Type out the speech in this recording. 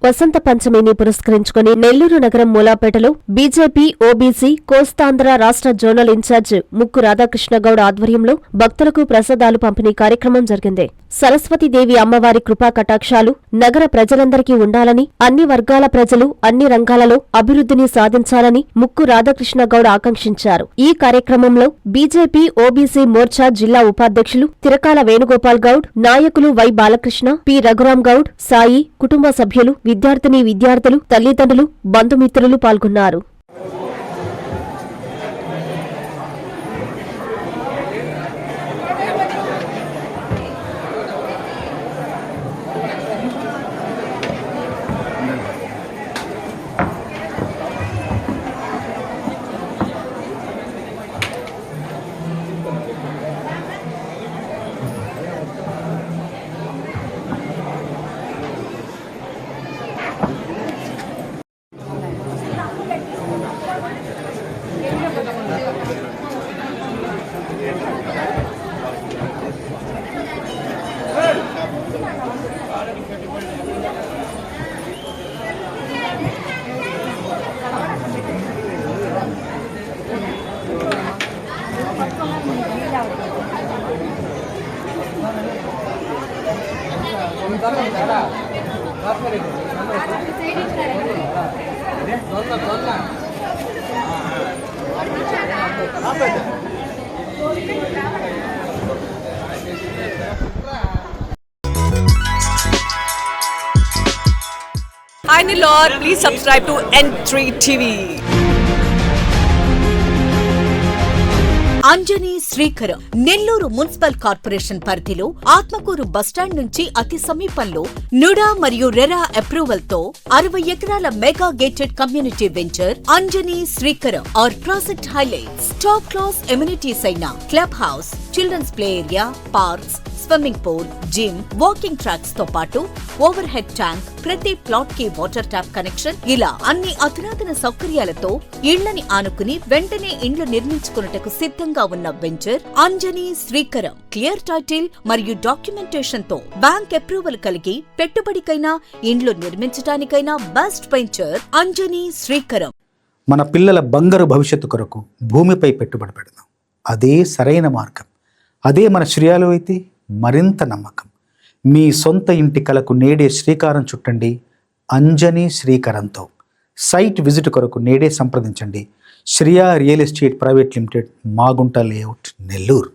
వసంత పంచమిని పురస్కరించుకుని నెల్లూరు నగరం మూలాపేటలో BJP OBC Kostandhra రాష్ట్ర జోనల్ ఇన్ఛార్జ్ ముక్కు రాధాకృష్ణగౌడ్ ఆధ్వర్యంలో భక్తులకు ప్రసాదాలు పంపిణీ కార్యక్రమం జరిగింది. సరస్వతీదేవి అమ్మవారి కృపా కటాక్షాలు నగర ప్రజలందరికీ ఉండాలని, అన్ని వర్గాల ప్రజలు అన్ని రంగాలలో అభివృద్ధిని సాధించాలని ముక్కు రాధాకృష్ణగౌడ్ ఆకాంక్షించారు. ఈ కార్యక్రమంలో బీజేపీ ఓబీసీ మోర్చా జిల్లా ఉపాధ్యక్షులు తిరకాల వేణుగోపాల్ గౌడ్, నాయకులు వై బాలకృష్ణ, పి రఘురాం గౌడ్, సాయి, కుటుంబ సభ్యులు, విద్యార్థులు, తల్లిదండ్రులు, బంధుమిత్రులు పాల్గొన్నారు. Hi Nilor, please subscribe to N3 TV. Anjani Srikaram Nellore municipal corporation పరిధిలో ఆత్మకూరు బస్టాండ్ నుంచి అతి సమీపంలో నుడా మరియు రెరా అప్రూవల్ తో 60 ఎకరాల mega gated community venture Anjani Srikaram. Our project highlights top class amenities అయిన club house, children's play area, parks, swimming pool, gym, walking tracks తో పాటు ఓవర్ హెడ్ ట్యాంక్, ప్రతి ప్లాట్ కి వాటర్ ట్యాప్ కనెక్షన్, ఇలా అన్ని అధునాతన సౌకర్యాలతో ఇళ్లని ఆనుకుని వెంటనే ఇండ్లు నిర్మించుకున్నటకు సిద్ధంగా ఉన్న venture Anjani Srikaram. Clear title మరియు డాక్యుమెంటేషన్ తో బ్యాంక్ అప్రూవల్ కలిగి పెట్టుబడికైనా ఇండ్లు నిర్మించడానికైనా బెస్ట్ వెంచర్ అంజనీ శ్రీకరం. మన పిల్లల బంగారు భవిష్యత్తు కొరకు భూమిపై పెట్టుబడి పెడదాం. అదే సరైన మార్గం. అదే మన శ్రేయాలు అయితే మరింత నమ్మకం. మీ సొంత ఇంటి కలకు నేడే శ్రీకారం చుట్టండి అంజనీ శ్రీకరంతో. సైట్ విజిట్ కొరకు నేడే సంప్రదించండి. Shriya real estate private limited, Magunta layout, Nellore.